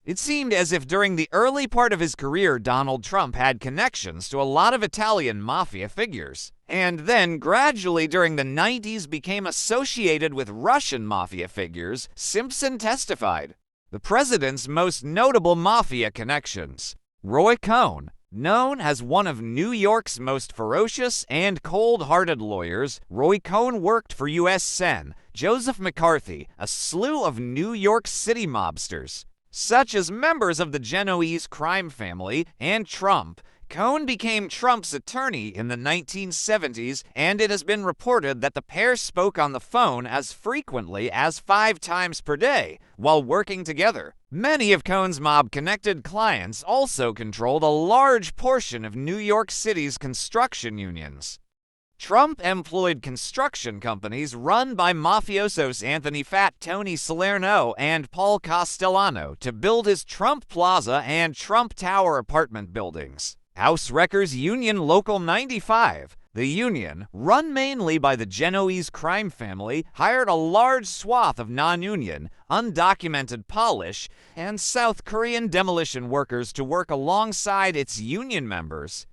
It seemed as if during the early part of his career, Donald Trump had connections to a lot of Italian mafia figures, and then gradually during the 90s became associated with Russian mafia figures, Simpson testified. The president's most notable mafia connections. Roy Cohn, known as one of New York's most ferocious and cold-hearted lawyers, Roy Cohn worked for U.S. Sen. Joseph McCarthy, a slew of New York City mobsters, such as members of the Genoese crime family and Trump. Cohn became Trump's attorney in the 1970s, and it has been reported that the pair spoke on the phone as frequently as 5 times per day while working together. Many of Cohn's mob-connected clients also controlled a large portion of New York City's construction unions. Trump employed construction companies run by mafiosos Anthony Fat, Tony Salerno, and Paul Castellano to build his Trump Plaza and Trump Tower apartment buildings. House Wreckers Union Local 95, the union, run mainly by the Genoese crime family, hired a large swath of non-union, undocumented Polish, and South Korean demolition workers to work alongside its union members.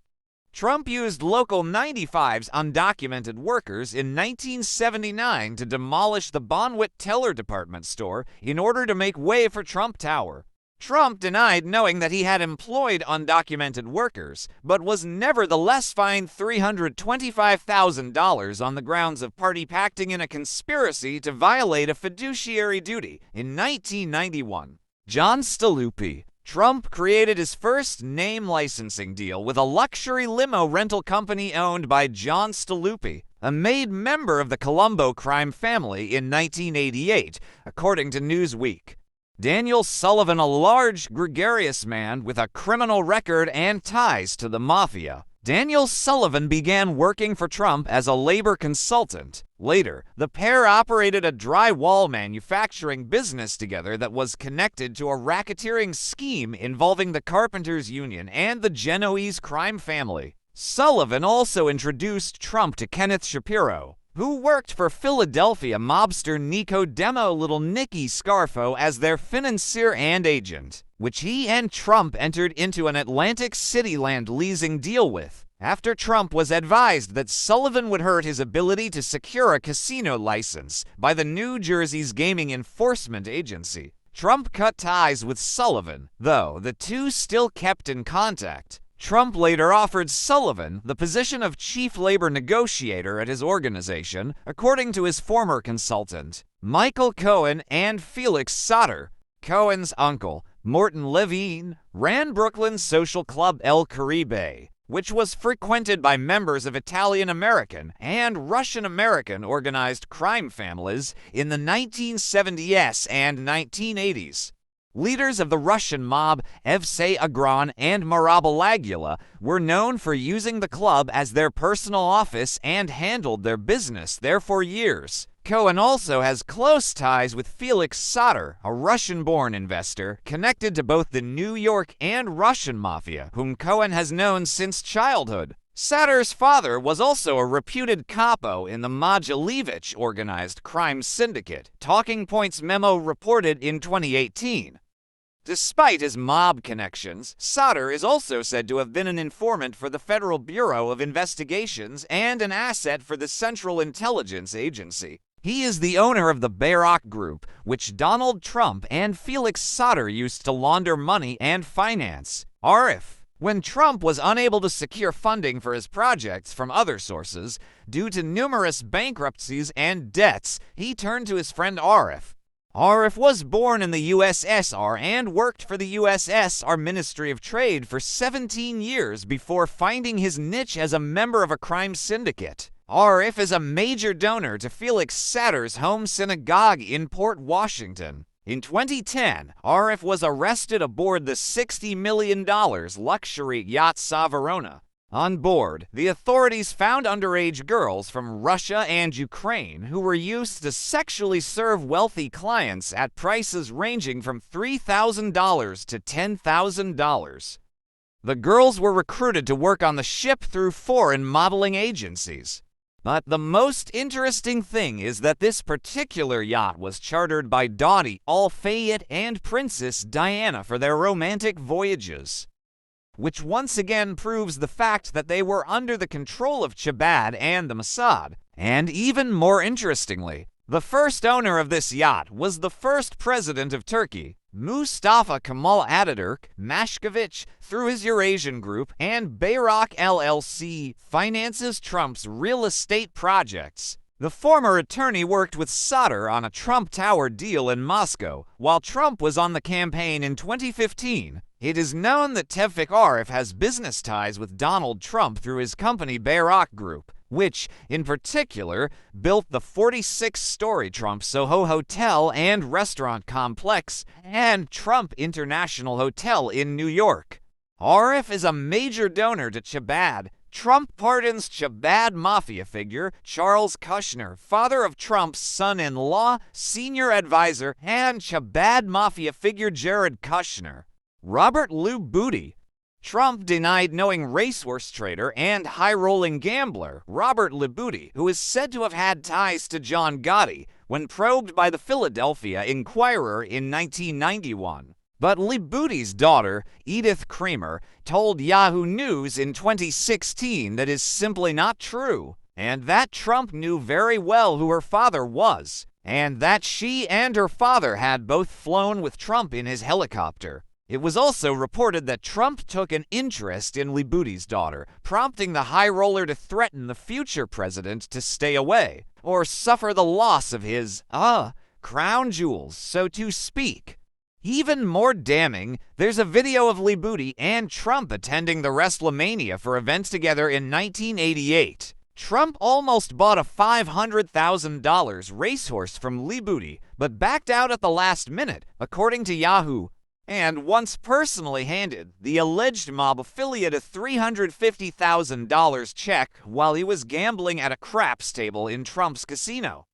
Trump used Local 95's undocumented workers in 1979 to demolish the Bonwit Teller department store in order to make way for Trump Tower. Trump denied knowing that he had employed undocumented workers, but was nevertheless fined $325,000 on the grounds of party-pacting in a conspiracy to violate a fiduciary duty in 1991. John Staluppi. Trump created his first name licensing deal with a luxury limo rental company owned by John Staluppi, a made member of the Colombo crime family in 1988, according to Newsweek. Daniel Sullivan, a large, gregarious man with a criminal record and ties to the mafia. Daniel Sullivan began working for Trump as a labor consultant. Later, the pair operated a drywall manufacturing business together that was connected to a racketeering scheme involving the Carpenters Union and the Genoese crime family. Sullivan also introduced Trump to Kenneth Shapiro, who worked for Philadelphia mobster Nicodemo Little Nicky Scarfo as their financier and agent, which he and Trump entered into an Atlantic City land leasing deal with. After Trump was advised that Sullivan would hurt his ability to secure a casino license by the New Jersey's Gaming Enforcement Agency, Trump cut ties with Sullivan, though the two still kept in contact. Trump later offered Sullivan the position of chief labor negotiator at his organization, according to his former consultant, Michael Cohen, and Felix Sauter. Cohen's uncle, Morton Levine, ran Brooklyn's social club El Caribe, which was frequented by members of Italian-American and Russian-American organized crime families in the 1970s and 1980s. Leaders of the Russian mob, Evsei Agron and Marabalagula, were known for using the club as their personal office and handled their business there for years. Cohen also has close ties with Felix Sauter, a Russian-born investor connected to both the New York and Russian mafia, whom Cohen has known since childhood. Sauter's father was also a reputed capo in the Majalevich organized crime syndicate, Talking Points memo reported in 2018. Despite his mob connections, Sauter is also said to have been an informant for the Federal Bureau of Investigations and an asset for the Central Intelligence Agency. He is the owner of the Bayrock Group, which Donald Trump and Felix Sauter used to launder money and finance. RF. When Trump was unable to secure funding for his projects from other sources, due to numerous bankruptcies and debts, he turned to his friend Arif. Arif was born in the USSR and worked for the USSR Ministry of Trade for 17 years before finding his niche as a member of a crime syndicate. Arif is a major donor to Felix Sauter's home synagogue in Port Washington. In 2010, Arif was arrested aboard the $60 million luxury yacht Savarona. On board, the authorities found underage girls from Russia and Ukraine who were used to sexually serve wealthy clients at prices ranging from $3,000 to $10,000. The girls were recruited to work on the ship through foreign modeling agencies. But the most interesting thing is that this particular yacht was chartered by Dottie Al-Fayed and Princess Diana for their romantic voyages, which once again proves the fact that they were under the control of Chabad and the Mossad. And even more interestingly, the first owner of this yacht was the first president of Turkey, Mustafa Kemal Ataturk Mashkovich, through his Eurasian Group, and Bayrak LLC finances Trump's real estate projects. The former attorney worked with Sadr on a Trump Tower deal in Moscow, while Trump was on the campaign in 2015. It is known that Tevfik Arif has business ties with Donald Trump through his company Bayrak Group, which, in particular, built the 46-story Trump Soho Hotel and Restaurant Complex and Trump International Hotel in New York. Arif is a major donor to Chabad. Trump pardons Chabad mafia figure Charles Kushner, father of Trump's son-in-law, senior advisor, and Chabad mafia figure Jared Kushner. Robert Lou Booty. Trump denied knowing racehorse trader and high-rolling gambler Robert Libutti, who is said to have had ties to John Gotti, when probed by the Philadelphia Inquirer in 1991. But Libutti's daughter, Edith Kramer, told Yahoo News in 2016 that is simply not true, and that Trump knew very well who her father was, and that she and her father had both flown with Trump in his helicopter. It was also reported that Trump took an interest in Libutti's daughter, prompting the high roller to threaten the future president to stay away, or suffer the loss of his, crown jewels, so to speak. Even more damning, there's a video of Libutti and Trump attending the WrestleMania for events together in 1988. Trump almost bought a $500,000 racehorse from Libutti, but backed out at the last minute, according to Yahoo, and once personally handed the alleged mob affiliate a $350,000 check while he was gambling at a craps table in Trump's casino.